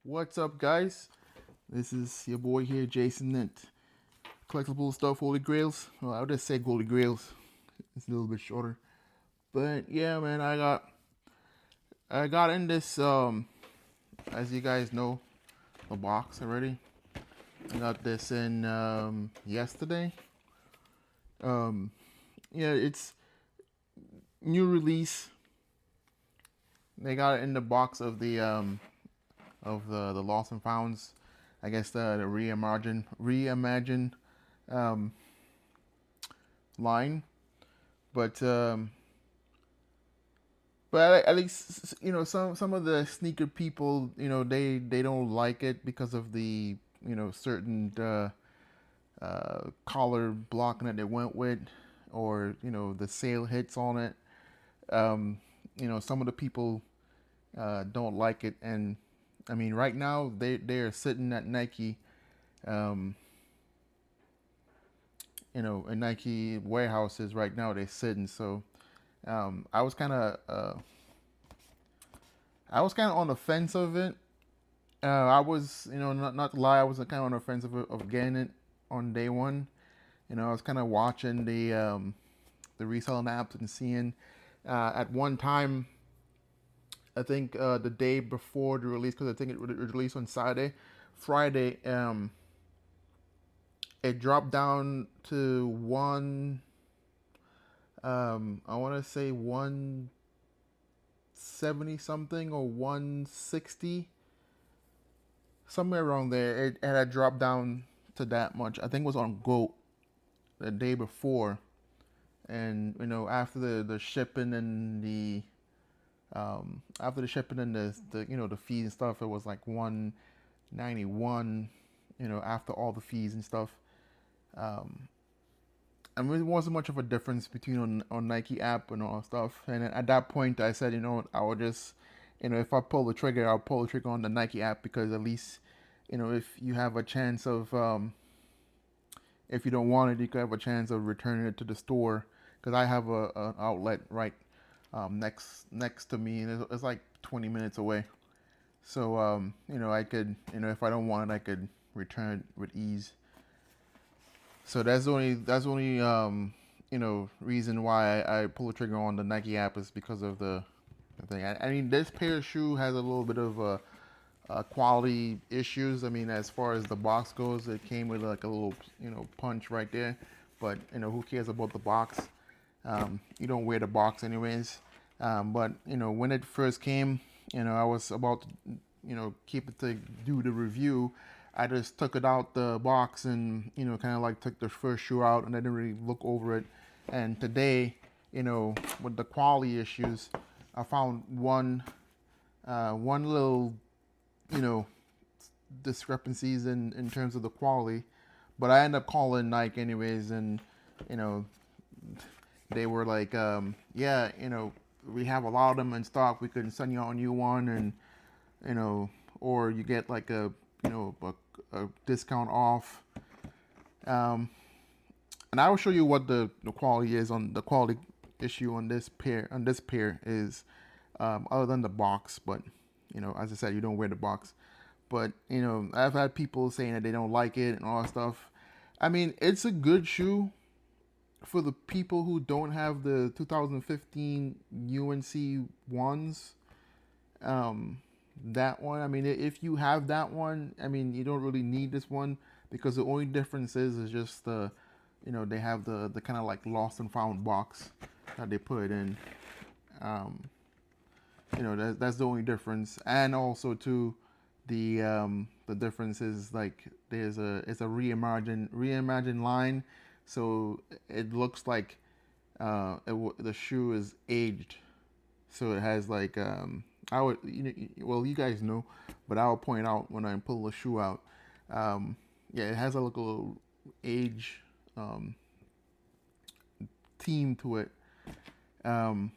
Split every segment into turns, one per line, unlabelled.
What's up, guys? This is your boy here, Jason, at Collectible Stuff Holy Grails. Well, I'll just say Holy Grails. It's a little bit shorter. But yeah, man, I got in this as you guys know, the box already. I got this in yesterday. Um yeah, it's new release. They got it in the box of the Lost and Founds. I guess the reimagined um line. But at least some of the sneaker people, they don't like it because of the certain collar blocking that they went with, or the sale hits on it. Some of the people don't like it, and I mean right now they're sitting at Nike, um, in Nike warehouses right now. They're sitting. So I was kind of on the fence of it. I was, not to lie, I was kind of on the fence of getting it on day one. I was kind of watching the reselling apps and seeing at one time, I think the day before the release, because I think it was released on Saturday, Friday, it dropped down to I want to say 170 something or 160, somewhere around there. It had dropped down to that much. I think it was on Goat the day before, and after the shipping and the fees and stuff, it was like 191. After all the fees and stuff. Um, I mean, it wasn't much of a difference between on Nike app and all that stuff. And at that point, I said, I would just, if I pull the trigger, I'll pull the trigger on the Nike app, because at least, if you have a chance of, if you don't want it, you could have a chance of returning it to the store. Because I have an outlet right next to me, and it's like 20 minutes away. So, I could, if I don't want it, I could return it with ease. So that's the only reason why I pull the trigger on the Nike app, is because of the thing. I mean, this pair of shoe has a little bit of quality issues. I mean, as far as the box goes, it came with like a little punch right there. But who cares about the box? You don't wear the box anyways. But when it first came, I was about to keep it to do the review. I just took it out the box and kind of like took the first shoe out, and I didn't really look over it. And today, with the quality issues, I found one little you know discrepancies in terms of the quality. But I ended up calling Nike anyways, and you know they were like, yeah, we have a lot of them in stock. We could send you out a new one, and you know, or you get like a discount off. Um, and I will show you what the quality is on the quality issue on this pair. On this pair is other than the box, but as I said, you don't wear the box. But I've had people saying that they don't like it and all that stuff. I mean, it's a good shoe for the people who don't have the 2015 UNC ones. Um, that one, I mean, if you have that one, I mean, you don't really need this one, because the only difference is just they have the kind of like lost and found box that they put it in. Um, that's the only difference. And also too, the difference is like it's a reimagined line, so it looks like the shoe is aged, so it has like I would well, you guys know, but I'll point out when I pull the shoe out. Yeah, it has a little age um, theme to it. Um,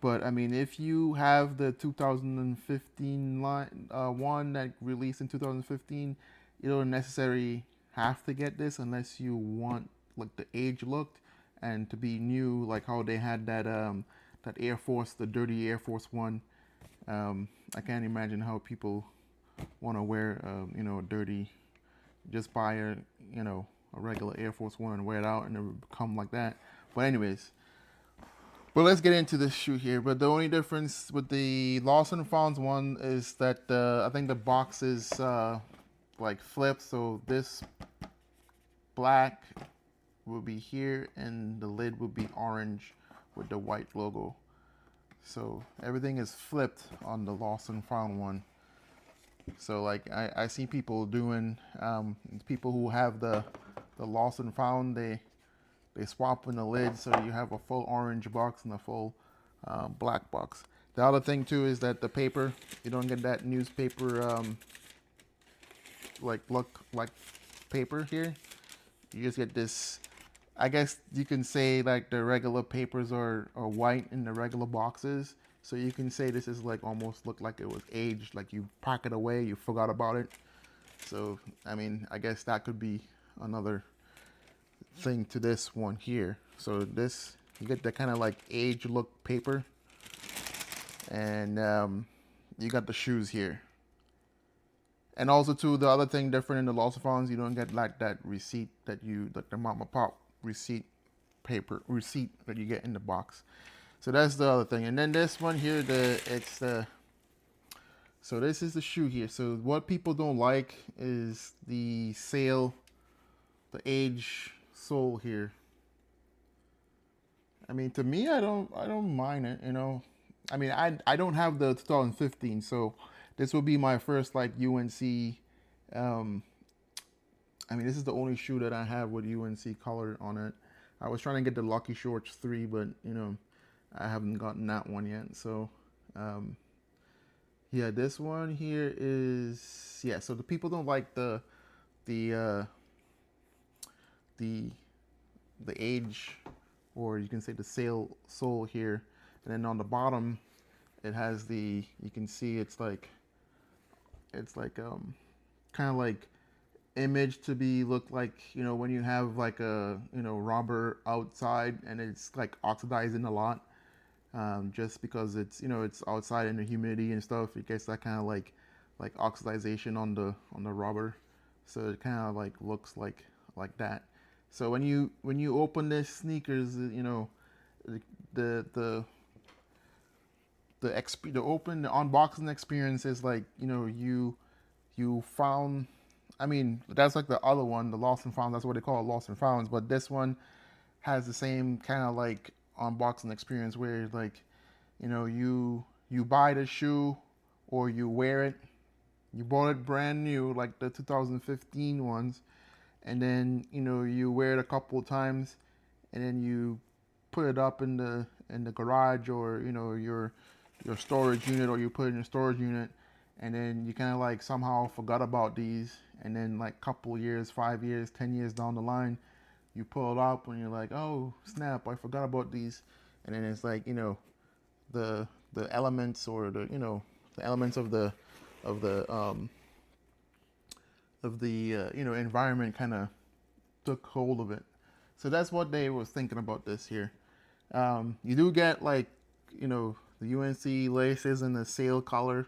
But I mean, if you have the 2015 one that released in 2015, you don't necessarily have to get this unless you want like the age looked and to be new, like how they had that Air Force, the dirty Air Force one. I can't imagine how people want to wear you know, a dirty, just buy a, you know, a regular Air Force One and wear it out and it would come like that. But anyways, but let's get into this shoe here. But the only difference with the Lost and Found one is that I think the box is like flipped. So this black will be here and the lid will be orange with the white logo. So everything is flipped on the Lost and Found one. So like I see people doing, people who have the Lost and Found, they swap in the lid, so you have a full orange box and a full black box. The other thing too is that the paper, you don't get that newspaper like look like paper here. You just get this. I guess you can say like the regular papers are white in the regular boxes, so you can say this is like almost look like it was aged, like you pack it away, you forgot about it. So I mean, I guess that could be another thing to this one here. So this, you get the kind of like age look paper, and you got the shoes here. And also too, the other thing different in the Lost and Founds, you don't get like that receipt that you, like the mama pop receipt paper receipt that you get in the box. So that's the other thing. And then this one here, so this is the shoe here. So what people don't like is the sale, the age sole here. I mean, to me, I don't mind it, you know. I mean, I don't have the 2015, so this will be my first like UNC. I mean, this is the only shoe that I have with UNC color on it. I was trying to get the Lucky Shorts 3, but you know, I haven't gotten that one yet. So, yeah, this one here is, yeah. So the people don't like the the age, or you can say the sole here, and then on the bottom, it has the, you can see it's like kind of like image to be look like, you know, when you have like a, you know, rubber outside and it's like oxidizing a lot, just because it's, you know, it's outside in the humidity and stuff, it gets that kind of like oxidization on the rubber, so it kind of like looks like that. So when you open this sneakers, you know, the the unboxing experience is like, you know, you found, I mean, that's like the other one, the Lost and Found, that's what they call it, Lost and Founds. But this one has the same kind of like unboxing experience where like, you know, you buy the shoe or you wear it. You bought it brand new, like the 2015 ones, and then, you know, you wear it a couple of times, and then you put it up in the garage, or you know, your storage unit, or you put it in your storage unit, and then you kind of like somehow forgot about these, and then like couple years, 5 years, 10 years down the line, you pull it up and you're like, oh snap, I forgot about these. And then it's like, you know, the elements, or the, you know, the elements of the you know, environment kind of took hold of it. So that's what they was thinking about this here. You do get like, you know, the UNC laces in the sail color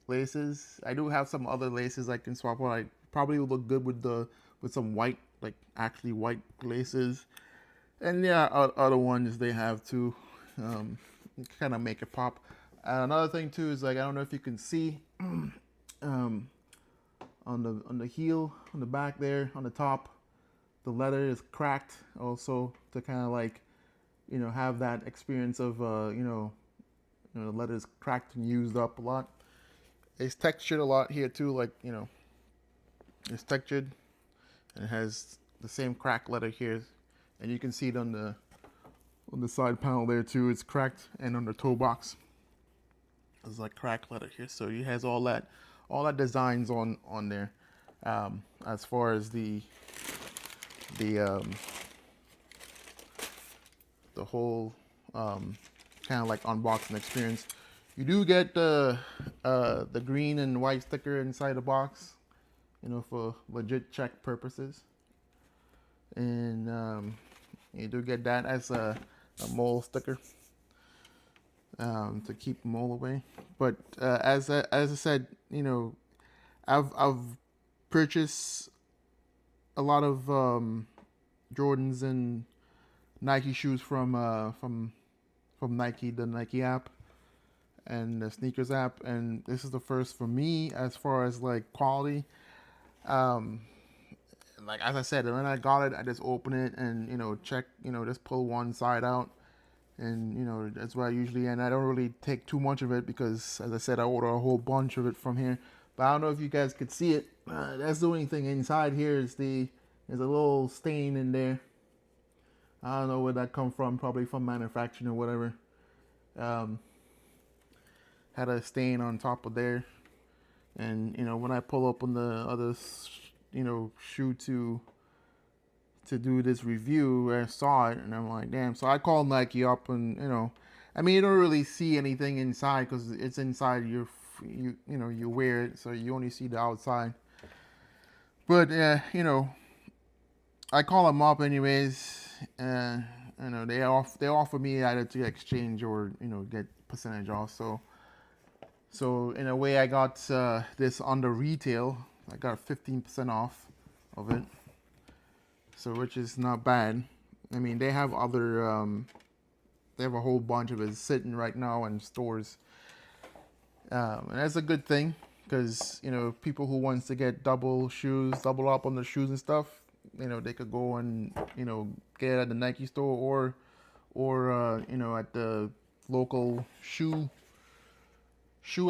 laces. I do have some other laces I can swap out. I probably would look good with some white, like actually white laces. And yeah, other ones they have too. Kind of make it pop. Another thing too is like, I don't know if you can see, on the heel, on the back there, on the top, the leather is cracked also, to kind of like, you know, have that experience of the leather is cracked and used up a lot. It's textured a lot here too, like, you know, it's textured and it has the same cracked leather here, and you can see it on the side panel there too. It's cracked, and on the toe box, it's like cracked leather here. So it has all that designs on there. As far as the whole kind of like unboxing experience, you do get the green and white sticker inside the box, you know, for legit check purposes, and you do get that as a mole sticker. to keep them all away. But as I said, I've purchased a lot of Jordans and Nike shoes from Nike, the Nike app and the sneakers app, and this is the first for me as far as like quality. Um, like as I said, when I got it, I just open it and check, just pull one side out, and that's what I usually. And I don't really take too much of it because, as I said, I order a whole bunch of it from here. But I don't know if you guys could see it. That's the only thing inside here is there's a little stain in there. I don't know where that come from. Probably from manufacturing or whatever. Um, had a stain on top of there, and when I pull up on the other shoe to do this review, I saw it and I'm like, damn. So I called Nike up, and I mean, you don't really see anything inside because it's inside you wear it, so you only see the outside. But I call them up anyways. They offer me either to exchange or get percentage off. So in a way, I got this under retail. I got 15% off of it, so which is not bad. I mean, they have they have a whole bunch of it sitting right now in stores, and that's a good thing because people who wants to get double up on the shoes and stuff, they could go and get it at the Nike store or at the local shoe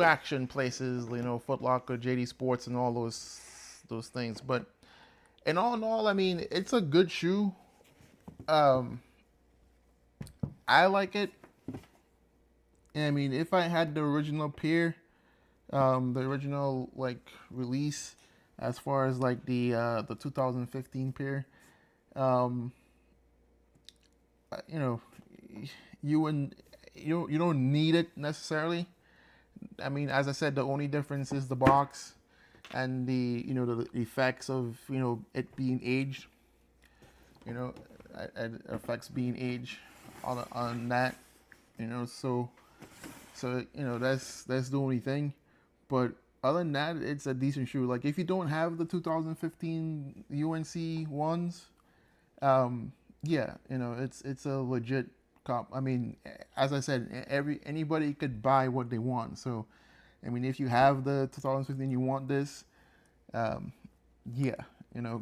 action places, Foot Locker, JD Sports, and all those things. But in all, I mean, it's a good shoe. Um, I like it. I mean, if I had the original pair, the original like release, as far as like the 2015 pair, um, you know, you wouldn't you don't need it necessarily. I mean, as I said, the only difference is the box and the effects of it being aged. It affects being aged on that. So that's the only thing. But other than that, it's a decent shoe. Like if you don't have the 2015 UNC ones, yeah, it's a legit cop. I mean, as I said, anybody could buy what they want. So, I mean, if you have the 2015, you want this, um, yeah,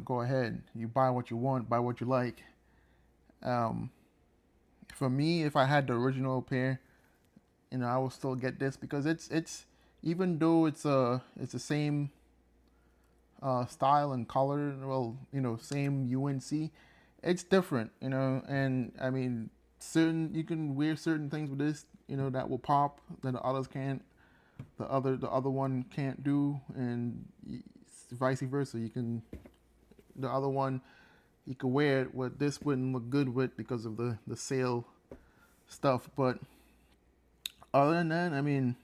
go ahead. You buy what you want, buy what you like. Um, for me, if I had the original pair, I will still get this because it's even though it's the same style and color, well, same UNC, it's different, and I mean, you can wear certain things with this, that will pop that the others can't, the other one can't do, and vice versa. The other one, you could wear it what this wouldn't look good with because of the sale stuff. But other than that, I mean,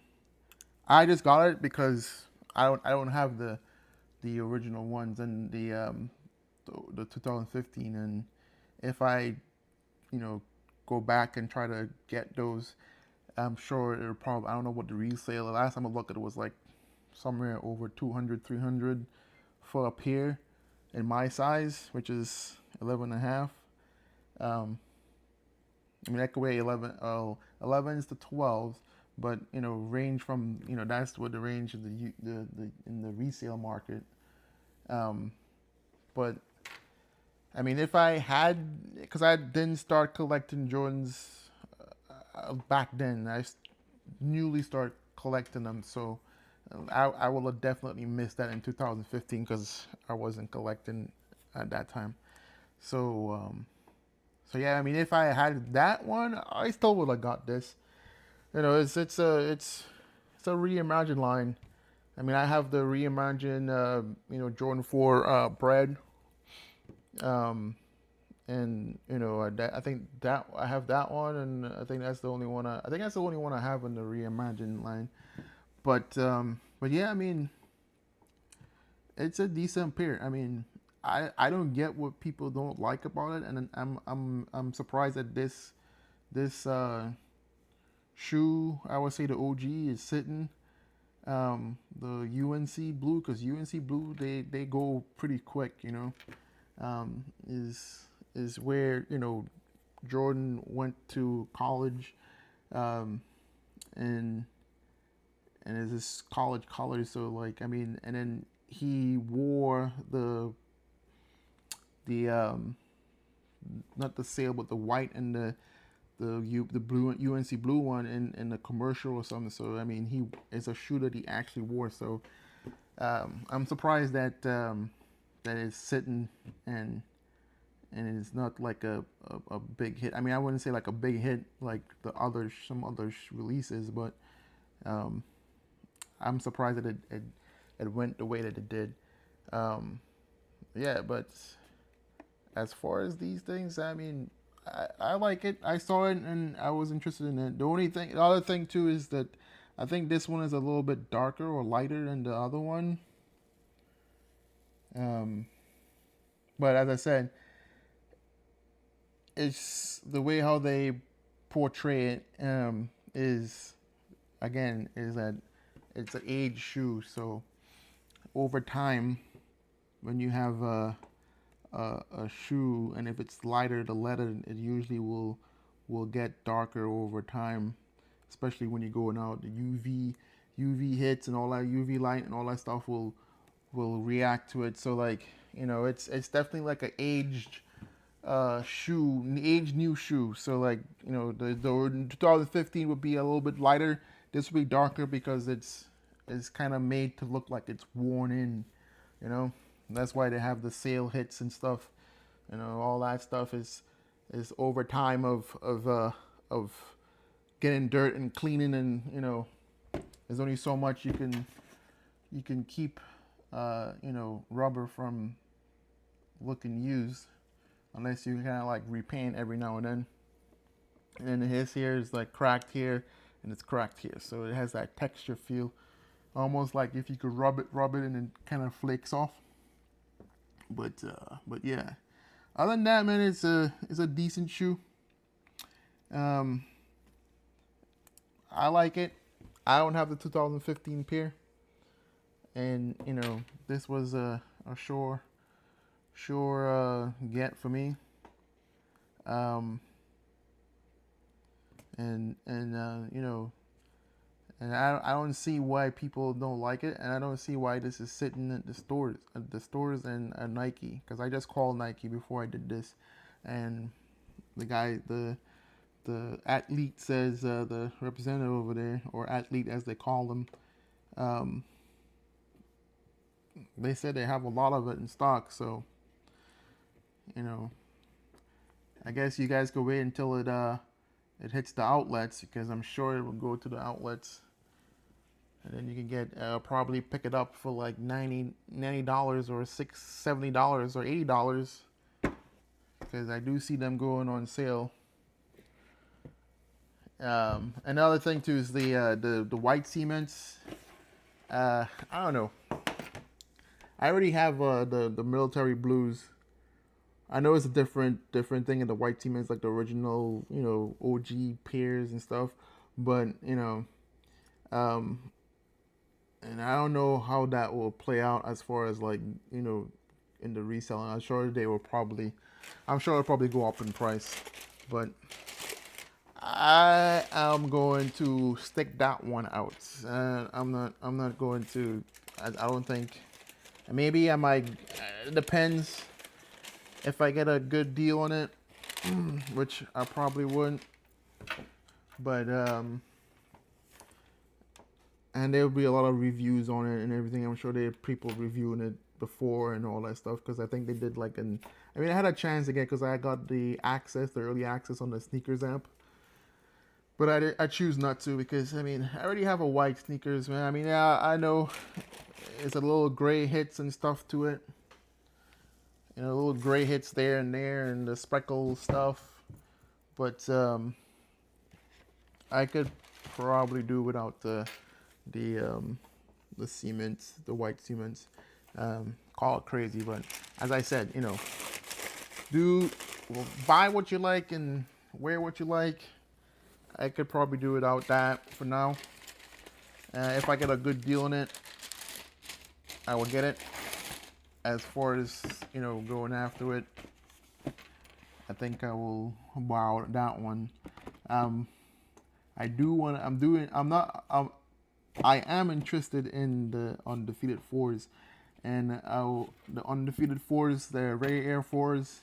I just got it because I don't have the original ones and the 2015, and if I go back and try to get those, I'm sure it'll probably, I don't know what the resale, the last time I looked at it was like somewhere over 200 300 for a pair in my size, which is 11 and a half. I mean, that could weigh 11s to 12s, but range from that's what the range of the in the resale market. Um, but I mean, if I had, because I didn't start collecting Jordans back then, newly start collecting them, so I will have definitely missed that in 2015 because I wasn't collecting at that time. So so yeah, I mean, if I had that one, I still would have got this. It's a reimagined line. I mean, I have the reimagined Jordan 4 bread, um, and I think that I have that one, and I think that's the only one. I think that's the only one I have in the reimagined line. But yeah, I mean, it's a decent pair. I mean, I don't get what people don't like about it, and I'm surprised that this shoe, I would say the OG is sitting. The UNC blue, because UNC blue they go pretty quick, um, is where Jordan went to college, um, and is his college colors. So like, I mean, and then he wore the not the sale, but the white and the blue UNC blue one in the commercial or something. So I mean, it's a shoe that he actually wore. So I'm surprised that that it's sitting and it's not like a big hit. I mean, I wouldn't say like a big hit like some other releases, but um, I'm surprised that it went the way that it did. Um, yeah, but as far as these things, I mean, I like it. I saw it and I was interested in it. The other thing too is that I think this one is a little bit darker or lighter than the other one. Um, but as I said, it's the way how they portray it is again is that it's an age shoe. So over time, when you have a shoe, and if it's lighter, the leather it usually will get darker over time, especially when you're going out. The UV hits and all that UV light and all that stuff will react to it. So like it's definitely like an aged shoe, aged new shoe. So like the 2015 would be a little bit lighter. This would be darker because it's kind of made to look like it's worn in. That's why they have the sale hits and stuff. All that stuff is over time of getting dirt and cleaning, and there's only so much you can keep rubber from looking used, unless you kind of like repaint every now and then. And then his here is like cracked here, and it's cracked here, so it has that texture feel, almost like if you could rub it, and it kind of flakes off. But yeah, other than that, man, it's a decent shoe. I like it. I don't have the 2015 pair, and this was a sure get for me. Um, and and I don't see why people don't like it, and I don't see why this is sitting at the stores and Nike, because I just called Nike before I did this, and the guy, the athlete says, the representative over there, or athlete as they call them, they said they have a lot of it in stock. So I guess you guys can wait until it hits the outlets, because I'm sure it will go to the outlets. And then you can get probably pick it up for like $90 or $70 or $80, because I do see them going on sale. Another thing too is the white cements. I don't know. I already have the military blues. I know it's a different thing in the white cements, like the original OG pairs and stuff, but and I don't know how that will play out as far as like in the reselling. I'm sure it'll probably go up in price, but I am going to stick that one out. I'm not going to. I don't think. Maybe I might. It depends if I get a good deal on it, which I probably wouldn't. But and there'll be a lot of reviews on it and everything. I'm sure there are people reviewing it before and all that stuff, because I think they did like I had a chance to get, because I got the early access on the sneakers app, but I choose not to, because I already have a white sneakers, man. Yeah, I know it's a little gray hits and stuff to it, little gray hits there and the speckle stuff, but I could probably do without the cement, the white cement. Call it crazy, but as I said, buy what you like and wear what you like. I could probably do without that for now. If I get a good deal on it, I will get it. As far as going after it, I think I will buy that one. Um, I do want. I'm doing. I'm not. I am interested in the undefeated fours, and the undefeated fours, the rare air fours,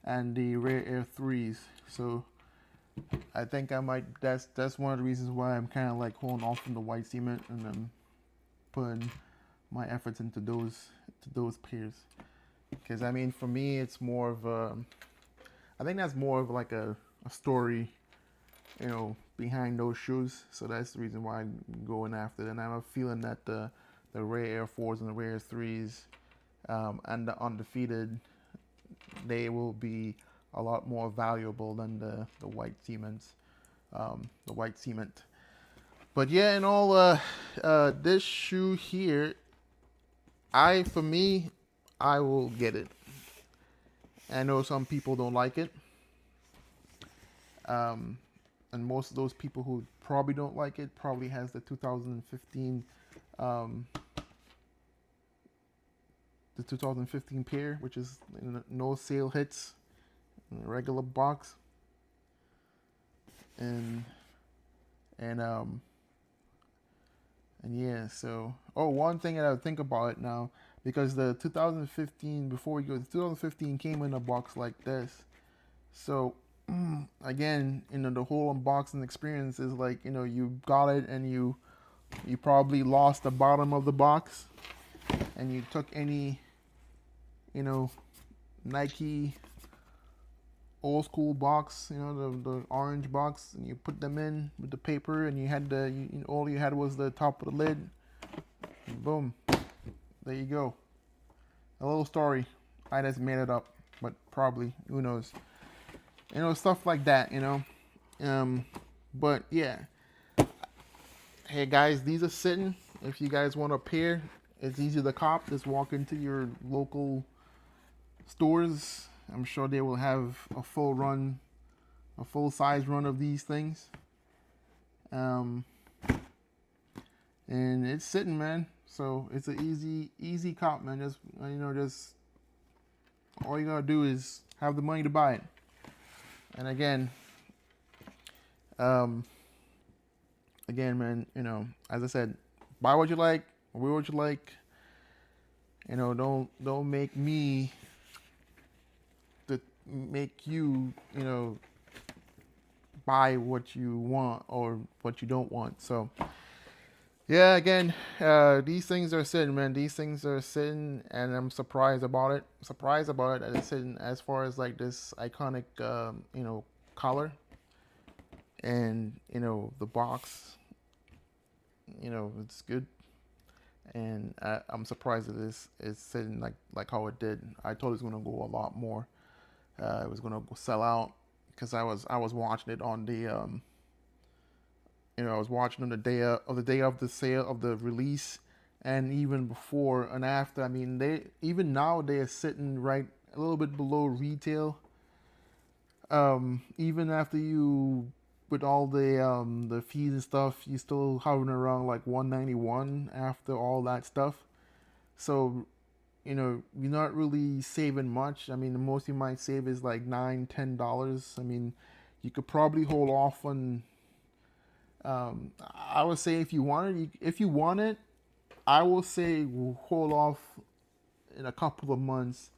and the rare air threes. So I think I might. That's one of the reasons why I'm kind of like holding off from the white cement, and I'm putting my efforts into those pairs. Because I mean, for me, it's more of a. I think that's more of like a story, behind those shoes. So that's the reason why I'm going after it. And I have a feeling that the rare Air 4s and the rare 3s and the undefeated, they will be a lot more valuable than the white cements, the white cement. But yeah, in all, this shoe here, for me, I will get it. I know some people don't like it. And most of those people who probably don't like it probably has the 2015 the 2015 pair, which is no sale hits in a regular box, and yeah. So one thing that I would think about it now, because the 2015, before we go, the 2015 came in a box like this. So again, the whole unboxing experience is like, you got it and you probably lost the bottom of the box, and you took any, Nike old school box, the orange box, and you put them in with the paper, and you had all you had was the top of the lid, and boom, there you go. A little story. I just made it up, but probably, who knows. Stuff like that, but yeah. Hey guys, these are sitting. If you guys want a pair, it's easy to cop. Just walk into your local stores. I'm sure they will have a full size run of these things. And it's sitting, man. So it's an easy cop, man. Just just all you gotta do is have the money to buy it. And again, man, as I said, buy what you like, wear what you like. Don't make me to make you, buy what you want or what you don't want. So yeah, again, these things are sitting, man. These things are sitting, and I'm surprised about it. That it's sitting, as far as like this iconic, color, and the box. It's good, and I'm surprised that it's sitting like how it did. I thought it was gonna go a lot more. It was gonna sell out, because I was watching it on the I was watching on the day of the sale of the release, and even before and after. I mean, even now they are sitting right a little bit below retail. Even after you, with all the fees and stuff, you still hovering around like 191 after all that stuff. So you're not really saving much. I mean, the most you might save is like $9-10. I mean, you could probably hold off on. I would say if you want it, I will say hold off in a couple of months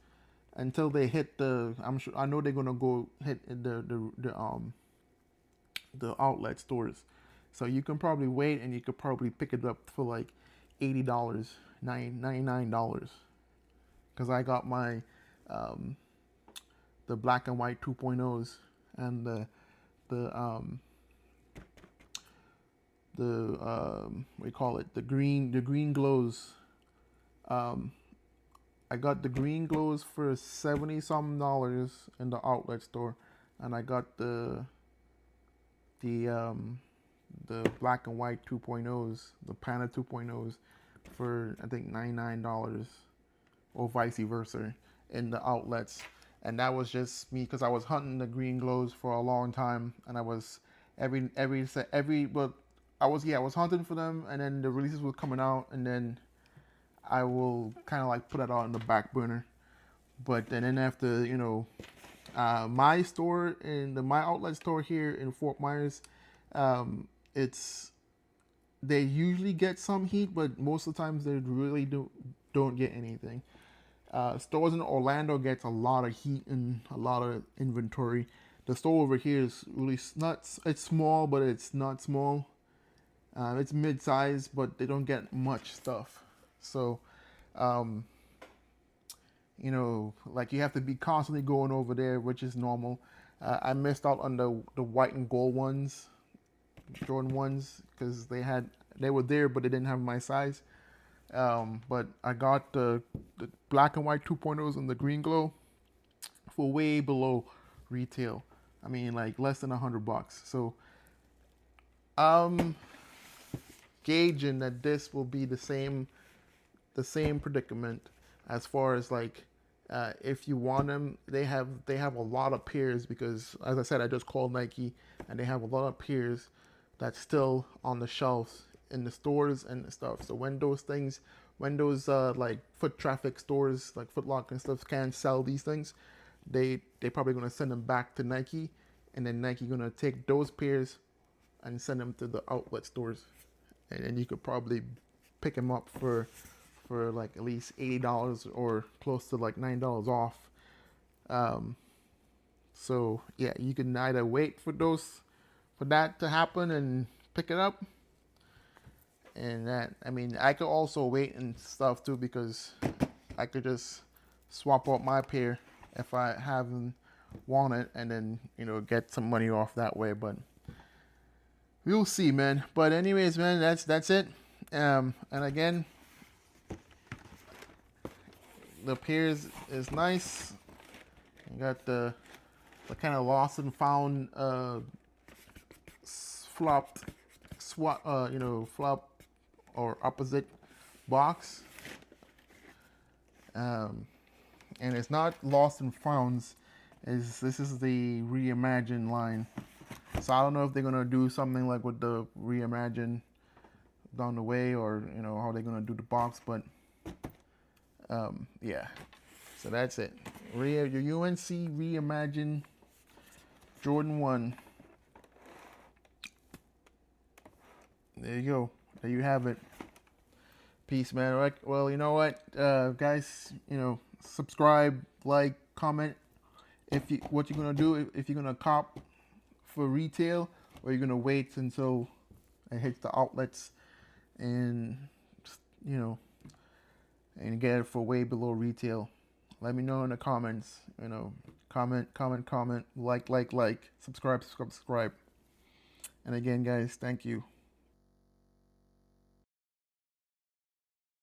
until they hit I know they're gonna go hit the outlet stores. So you can probably wait, and you could probably pick it up for like $80, $99. Because I got my the black and white 2.0s, and what do you call it, the green glows. I got the green glows for $70 in the outlet store, and I got the black and white 2.0s, the Panda 2.0s, for I think $99, or vice versa, in the outlets. And that was just me, because I was hunting the green glows for a long time, and but I was hunting for them, and then the releases were coming out, and then I will kind of like put it out in the back burner. But then after my store in my outlet store here in Fort Myers, it's they usually get some heat, but most of the times they really don't get anything. Stores in Orlando gets a lot of heat and a lot of inventory. The store over here is really not. It's small, but it's not small. It's mid-size, but they don't get much stuff. So, um, like you have to be constantly going over there, which is normal. I missed out on the white and gold ones, Jordan ones, because they were there, but they didn't have my size. But I got the black and white 2.0s and the green glow for way below retail. I mean, like less than $100. So I'm gauging that this will be the same predicament as far as like if you want them, they have a lot of pairs because as I said, I just called Nike and they have a lot of pairs that's still on the shelves in the stores and stuff. So when those like foot traffic stores like Foot Locker and stuff can't sell these things, they probably gonna send them back to Nike, and then Nike gonna take those pairs and send them to the outlet stores, and then you could probably pick them up for like at least $80 or close to like $9 off. So yeah, you can either wait for that to happen and pick it up, and that I mean I could also wait and stuff too because I could just swap out my pair if I haven't want it, and then get some money off that way. But we'll see, man. But anyways, man, that's it. And again, the pairs is nice. You got the kind of lost and found flopped swap, flop or opposite box. And it's not lost and founds. This is the Reimagined line. So I don't know if they're gonna do something like with the Reimagined down the way, or how they're gonna do the box, but yeah. So that's it. Your UNC Reimagined Jordan 1. There you go. There you have it. Peace, man. All right. Well, you know what, guys. Subscribe, like, comment. What you're gonna do if you're gonna cop for retail, or you're gonna wait until it hits the outlets, and and get it for way below retail. Let me know in the comments. Comment, like, subscribe. And again, guys, thank you.